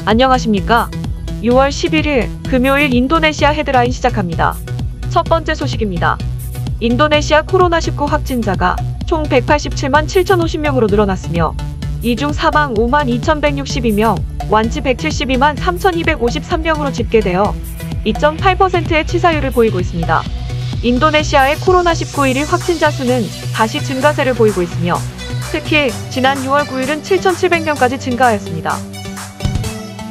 안녕하십니까? 6월 11일 금요일 인도네시아 헤드라인 시작합니다. 첫 번째 소식입니다. 인도네시아 코로나19 확진자가 총 187만 7,050명으로 늘어났으며 이 중 사망 5만 2,162명, 완치 172만 3,253명으로 집계되어 2.8%의 치사율을 보이고 있습니다. 인도네시아의 코로나19 1일 확진자 수는 다시 증가세를 보이고 있으며 특히 지난 6월 9일은 7,700명까지 증가하였습니다.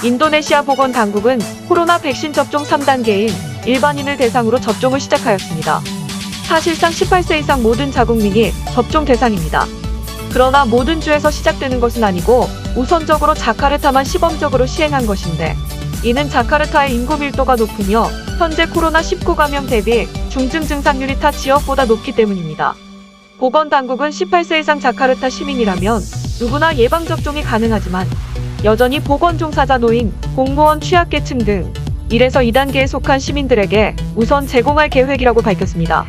인도네시아 보건당국은 코로나 백신 접종 3단계인 일반인을 대상으로 접종을 시작하였습니다. 사실상 18세 이상 모든 자국민이 접종 대상입니다. 그러나 모든 주에서 시작되는 것은 아니고 우선적으로 자카르타만 시범적으로 시행한 것인데 이는 자카르타의 인구 밀도가 높으며 현재 코로나19 감염 대비 중증 증상률이 타 지역보다 높기 때문입니다. 보건당국은 18세 이상 자카르타 시민이라면 누구나 예방접종이 가능하지만 여전히 보건종사자 노인, 공무원 취약계층 등 1에서 2단계에 속한 시민들에게 우선 제공할 계획이라고 밝혔습니다.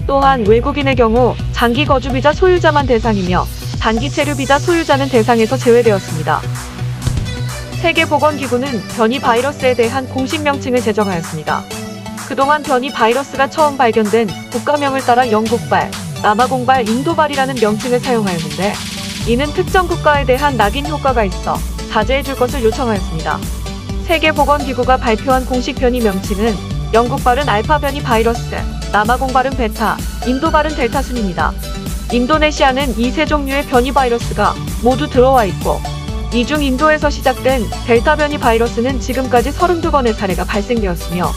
또한 외국인의 경우 장기 거주비자 소유자만 대상이며 단기 체류비자 소유자는 대상에서 제외되었습니다. 세계보건기구는 변이 바이러스에 대한 공식 명칭을 제정하였습니다. 그동안 변이 바이러스가 처음 발견된 국가명을 따라 영국발, 남아공발, 인도발이라는 명칭을 사용하였는데 이는 특정 국가에 대한 낙인 효과가 있어 자제해줄 것을 요청하였습니다. 세계보건기구가 발표한 공식 변이 명칭은 영국발은 알파 변이 바이러스, 남아공발은 베타, 인도발은 델타 순입니다. 인도네시아는 이 세 종류의 변이 바이러스가 모두 들어와 있고 이 중 인도에서 시작된 델타 변이 바이러스는 지금까지 32건의 사례가 발생되었으며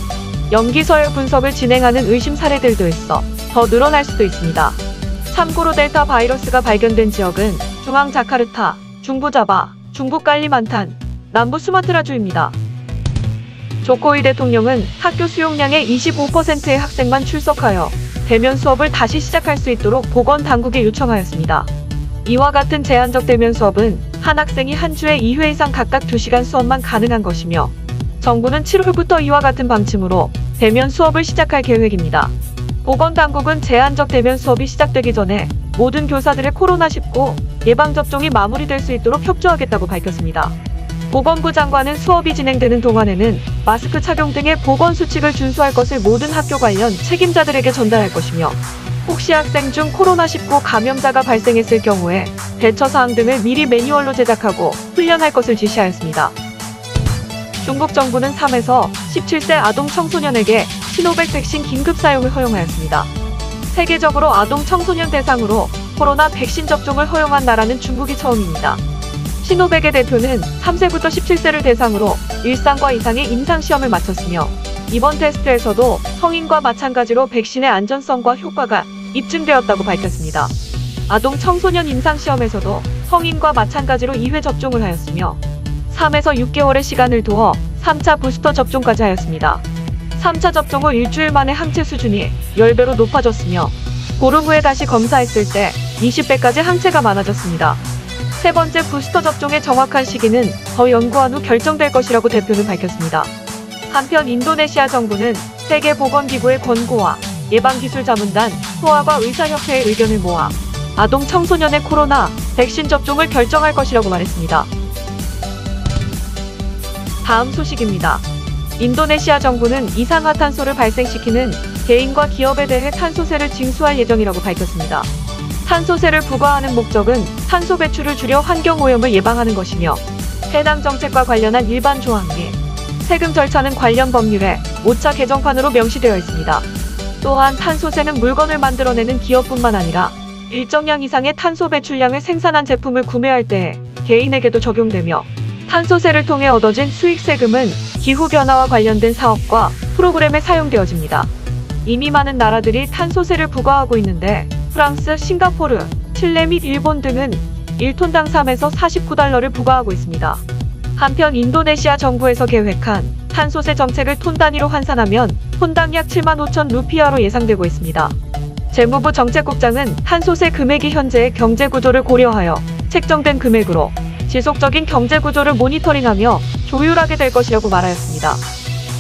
염기서열 분석을 진행하는 의심 사례들도 있어 더 늘어날 수도 있습니다. 참고로 델타 바이러스가 발견된 지역은 중앙 자카르타, 중부 자바, 중국 깔리만탄, 남부 수마트라주입니다. 조코위 대통령은 학교 수용량의 25%의 학생만 출석하여 대면 수업을 다시 시작할 수 있도록 보건당국에 요청하였습니다. 이와 같은 제한적 대면 수업은 한 학생이 한 주에 2회 이상 각각 2시간 수업만 가능한 것이며 정부는 7월부터 이와 같은 방침으로 대면 수업을 시작할 계획입니다. 보건당국은 제한적 대면 수업이 시작되기 전에 모든 교사들의 코로나19 예방접종이 마무리될 수 있도록 협조하겠다고 밝혔습니다. 보건부 장관은 수업이 진행되는 동안에는 마스크 착용 등의 보건수칙을 준수할 것을 모든 학교 관련 책임자들에게 전달할 것이며 혹시 학생 중 코로나19 감염자가 발생했을 경우에 대처사항 등을 미리 매뉴얼로 제작하고 훈련할 것을 지시하였습니다. 중국 정부는 3에서 17세 아동 청소년에게 시노백 백신 긴급 사용을 허용하였습니다. 세계적으로 아동 청소년 대상으로 코로나 백신 접종을 허용한 나라는 중국이 처음입니다. 시노백의 대표는 3세부터 17세를 대상으로 1상과 이상의 임상시험을 마쳤으며 이번 테스트에서도 성인과 마찬가지로 백신의 안전성과 효과가 입증되었다고 밝혔습니다. 아동 청소년 임상시험에서도 성인과 마찬가지로 2회 접종을 하였으며 3에서 6개월의 시간을 두어 3차 부스터 접종까지 하였습니다. 3차 접종 후 일주일 만에 항체 수준이 10배로 높아졌으며 보름 후에 다시 검사했을 때 20배까지 항체가 많아졌습니다. 세 번째 부스터 접종의 정확한 시기는 더 연구한 후 결정될 것이라고 대표는 밝혔습니다. 한편 인도네시아 정부는 세계보건기구의 권고와 예방기술자문단, 소아과 의사협회의 의견을 모아 아동 청소년의 코로나 백신 접종을 결정할 것이라고 말했습니다. 다음 소식입니다. 인도네시아 정부는 이산화탄소를 발생시키는 개인과 기업에 대해 탄소세를 징수할 예정이라고 밝혔습니다. 탄소세를 부과하는 목적은 탄소 배출을 줄여 환경오염을 예방하는 것이며 해당 정책과 관련한 일반 조항 및 세금 절차는 관련 법률에 5차 개정판으로 명시되어 있습니다. 또한 탄소세는 물건을 만들어내는 기업뿐만 아니라 일정량 이상의 탄소 배출량을 생산한 제품을 구매할 때 개인에게도 적용되며 탄소세를 통해 얻어진 수익세금은 기후변화와 관련된 사업과 프로그램에 사용되어집니다. 이미 많은 나라들이 탄소세를 부과하고 있는데 프랑스, 싱가포르, 칠레 및 일본 등은 1톤당 3에서 49달러를 부과하고 있습니다. 한편 인도네시아 정부에서 계획한 탄소세 정책을 톤 단위로 환산하면 톤당 약 7만 5천 루피아로 예상되고 있습니다. 재무부 정책국장은 탄소세 금액이 현재의 경제구조를 고려하여 책정된 금액으로 지속적인 경제구조를 모니터링하며 조율하게 될 것이라고 말하였습니다.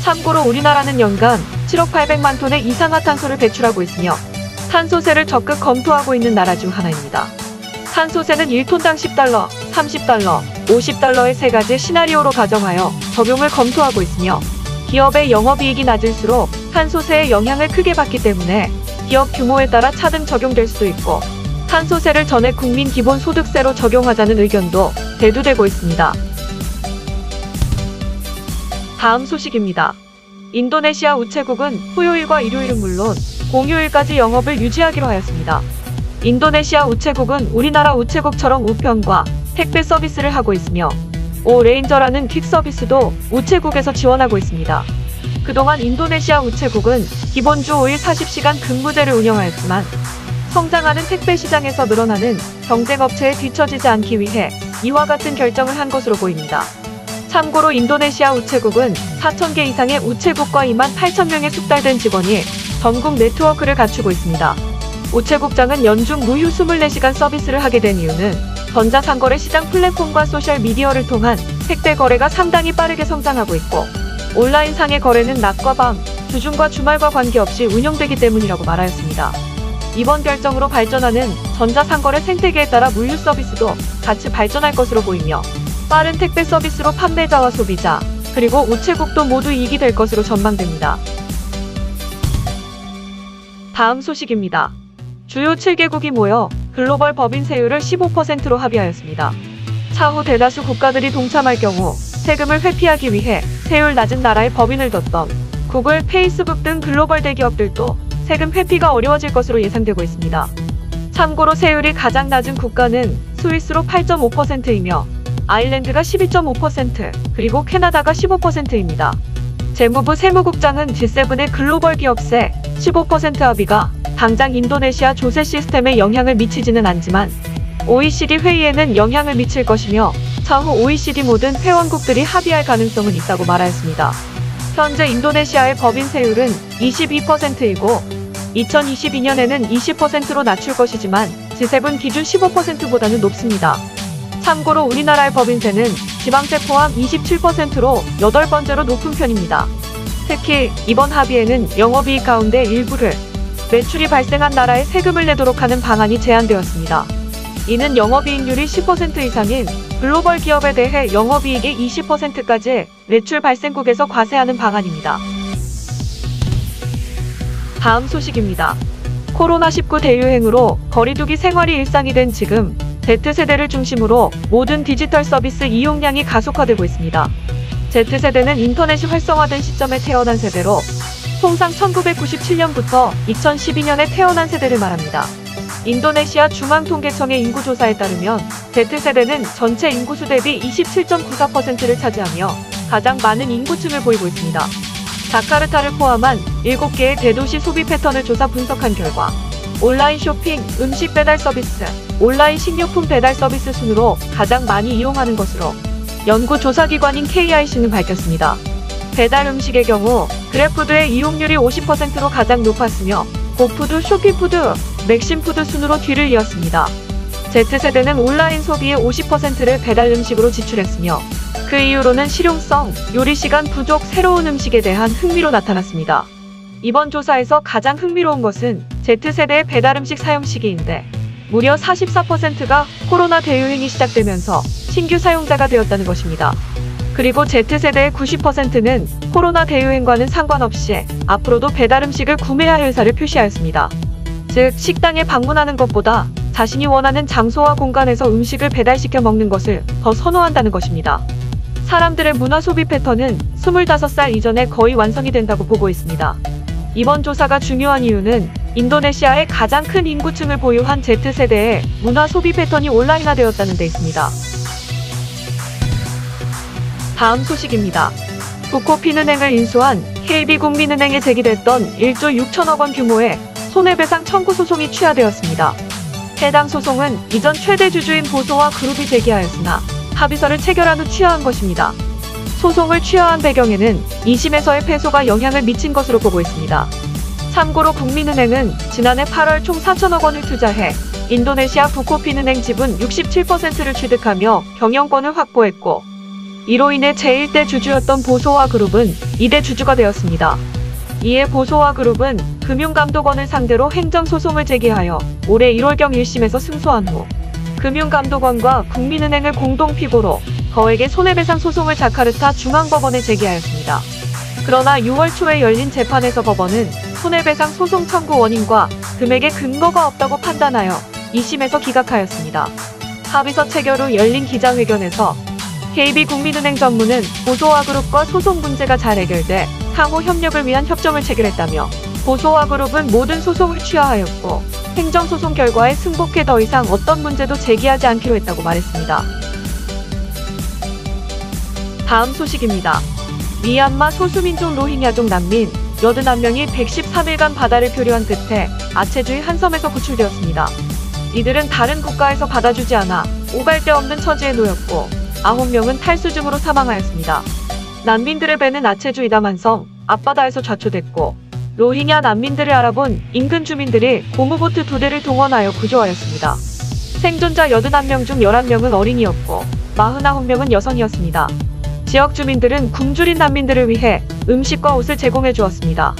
참고로 우리나라는 연간 7억 800만 톤의 이산화탄소를 배출하고 있으며 탄소세를 적극 검토하고 있는 나라 중 하나입니다. 탄소세는 1톤당 10달러, $30, $50의 세 가지 시나리오로 가정하여 적용을 검토하고 있으며 기업의 영업이익이 낮을수록 탄소세의 영향을 크게 받기 때문에 기업 규모에 따라 차등 적용될 수도 있고 탄소세를 전액 국민 기본소득세로 적용하자는 의견도 대두되고 있습니다. 다음 소식입니다. 인도네시아 우체국은 토요일과 일요일은 물론 공휴일까지 영업을 유지하기로 하였습니다. 인도네시아 우체국은 우리나라 우체국처럼 우편과 택배 서비스를 하고 있으며 오레인저라는 퀵 서비스도 우체국에서 지원하고 있습니다. 그동안 인도네시아 우체국은 기본 주 5일 40시간 근무제를 운영하였지만 성장하는 택배 시장에서 늘어나는 경쟁업체에 뒤처지지 않기 위해 이와 같은 결정을 한 것으로 보입니다. 참고로 인도네시아 우체국은 4,000개 이상의 우체국과 28,000명의 숙달된 직원이 전국 네트워크를 갖추고 있습니다. 우체국장은 연중 무휴 24시간 서비스를 하게 된 이유는 전자상거래 시장 플랫폼과 소셜미디어를 통한 택배 거래가 상당히 빠르게 성장하고 있고 온라인상의 거래는 낮과 밤, 주중과 주말과 관계없이 운영되기 때문이라고 말하였습니다. 이번 결정으로 발전하는 전자상거래 생태계에 따라 물류 서비스도 같이 발전할 것으로 보이며 빠른 택배 서비스로 판매자와 소비자, 그리고 우체국도 모두 이익이 될 것으로 전망됩니다. 다음 소식입니다. 주요 7개국이 모여 글로벌 법인 세율을 15%로 합의하였습니다. 차후 대다수 국가들이 동참할 경우 세금을 회피하기 위해 세율 낮은 나라에 법인을 뒀던 구글, 페이스북 등 글로벌 대기업들도 세금 회피가 어려워질 것으로 예상되고 있습니다. 참고로 세율이 가장 낮은 국가는 스위스로 8.5%이며 아일랜드가 12.5%, 그리고 캐나다가 15%입니다. 재무부 세무국장은 G7의 글로벌 기업세 15% 합의가 당장 인도네시아 조세 시스템에 영향을 미치지는 않지만 OECD 회의에는 영향을 미칠 것이며 차후 OECD 모든 회원국들이 합의할 가능성은 있다고 말하였습니다. 현재 인도네시아의 법인 세율은 22%이고 2022년에는 20%로 낮출 것이지만 G7 기준 15%보다는 높습니다. 참고로 우리나라의 법인세는 지방세 포함 27%로 8번째로 높은 편입니다. 특히 이번 합의에는 영업이익 가운데 일부를 매출이 발생한 나라에 세금을 내도록 하는 방안이 제안되었습니다. 이는 영업이익률이 10% 이상인 글로벌 기업에 대해 영업이익의 20%까지 매출 발생국에서 과세하는 방안입니다. 다음 소식입니다. 코로나19 대유행으로 거리두기 생활이 일상이 된 지금 Z세대를 중심으로 모든 디지털 서비스 이용량이 가속화되고 있습니다. Z세대는 인터넷이 활성화된 시점에 태어난 세대로 통상 1997년부터 2012년에 태어난 세대를 말합니다. 인도네시아 중앙통계청의 인구조사에 따르면 Z세대는 전체 인구수 대비 27.94%를 차지하며 가장 많은 인구층을 보이고 있습니다. 자카르타를 포함한 7개의 대도시 소비 패턴을 조사 분석한 결과 온라인 쇼핑, 음식 배달 서비스, 온라인 식료품 배달 서비스 순으로 가장 많이 이용하는 것으로 연구조사기관인 KIC는 밝혔습니다. 배달 음식의 경우 그랩푸드의 이용률이 50%로 가장 높았으며 고푸드, 쇼피푸드, 맥심푸드 순으로 뒤를 이었습니다. Z세대는 온라인 소비의 50%를 배달 음식으로 지출했으며 그 이유로는 실용성, 요리시간 부족, 새로운 음식에 대한 흥미로 나타났습니다. 이번 조사에서 가장 흥미로운 것은 Z세대의 배달 음식 사용 시기인데 무려 44%가 코로나 대유행이 시작되면서 신규 사용자가 되었다는 것입니다. 그리고 Z세대의 90%는 코로나 대유행과는 상관없이 앞으로도 배달 음식을 구매할 의사를 표시하였습니다. 즉, 식당에 방문하는 것보다 자신이 원하는 장소와 공간에서 음식을 배달시켜 먹는 것을 더 선호한다는 것입니다. 사람들의 문화 소비 패턴은 25살 이전에 거의 완성이 된다고 보고 있습니다. 이번 조사가 중요한 이유는 인도네시아의 가장 큰 인구층을 보유한 Z세대의 문화 소비 패턴이 온라인화되었다는 데 있습니다. 다음 소식입니다. 부코핀은행을 인수한 KB국민은행에 제기됐던 1조 6천억 원 규모의 손해배상 청구 소송이 취하되었습니다. 해당 소송은 이전 최대 주주인 보소와 그룹이 제기하였으나 합의서를 체결한 후 취하한 것입니다. 소송을 취하한 배경에는 2심에서의 패소가 영향을 미친 것으로 보고 있습니다. 참고로 국민은행은 지난해 8월 총 4천억 원을 투자해 인도네시아 부코핀은행 지분 67%를 취득하며 경영권을 확보했고 이로 인해 제1대 주주였던 보소와 그룹은 2대 주주가 되었습니다. 이에 보소와 그룹은 금융감독원을 상대로 행정소송을 제기하여 올해 1월경 1심에서 승소한 후 금융감독원과 국민은행을 공동 피고로 거액의 손해배상 소송을 자카르타 중앙법원에 제기하였습니다. 그러나 6월 초에 열린 재판에서 법원은 손해배상 소송 청구 원인과 금액에 근거가 없다고 판단하여 2심에서 기각하였습니다. 합의서 체결 후 열린 기자회견에서 KB국민은행 전무는 보소아그룹과 소송 문제가 잘 해결돼 향후 협력을 위한 협정을 체결했다며 보소아그룹은 모든 소송을 취하하였고 행정소송 결과에 승복해 더 이상 어떤 문제도 제기하지 않기로 했다고 말했습니다. 다음 소식입니다. 미얀마 소수민족 로힝야족 난민 81명이 113일간 바다를 표류한 끝에 아체주의 한 섬에서 구출되었습니다. 이들은 다른 국가에서 받아주지 않아 오갈 데 없는 처지에 놓였고 9명은 탈수증으로 사망하였습니다. 난민들을 배는 아체주 이다만섬 앞바다에서 좌초됐고 로힝야 난민들을 알아본 인근 주민들이 고무보트 2대를 동원하여 구조하였습니다. 생존자 81명 중 11명은 어린이였고 49명은 여성이었습니다. 지역 주민들은 굶주린 난민들을 위해 음식과 옷을 제공해 주었습니다.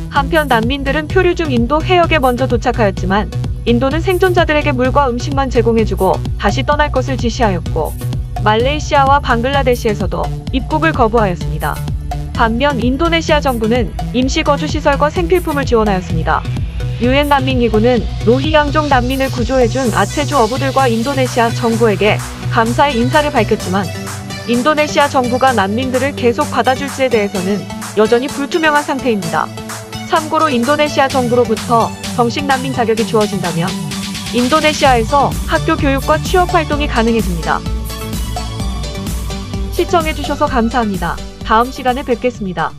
한편 난민들은 표류 중 인도 해역에 먼저 도착하였지만 인도는 생존자들에게 물과 음식만 제공해주고 다시 떠날 것을 지시하였고 말레이시아와 방글라데시에서도 입국을 거부하였습니다. 반면 인도네시아 정부는 임시거주시설과 생필품을 지원하였습니다. 유엔 난민기구는 로힝야족 난민을 구조해준 아체주 어부들과 인도네시아 정부에게 감사의 인사를 밝혔지만 인도네시아 정부가 난민들을 계속 받아줄지에 대해서는 여전히 불투명한 상태입니다. 참고로 인도네시아 정부로부터 정식 난민 자격이 주어진다면 인도네시아에서 학교 교육과 취업 활동이 가능해집니다. 시청해주셔서 감사합니다. 다음 시간에 뵙겠습니다.